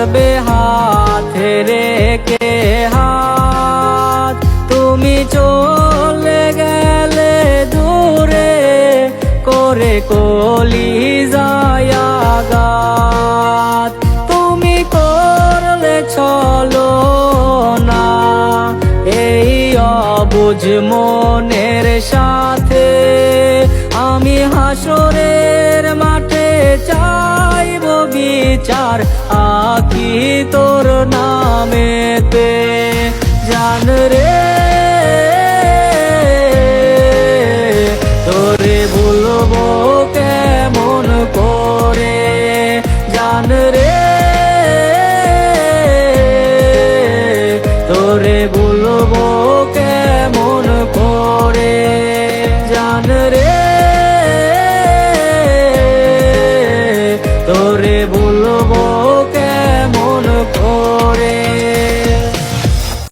রাখবে হাতে রেখে হাত। তুমি চলে গেলে দূরে করে কলিজায় আঘাত। তুমি করলে ছলনা এই অবুঝ মনের সাথে। আমি হাসরের মাঠে চাইব বিচার আঁকি তোর নামেতে। জান রে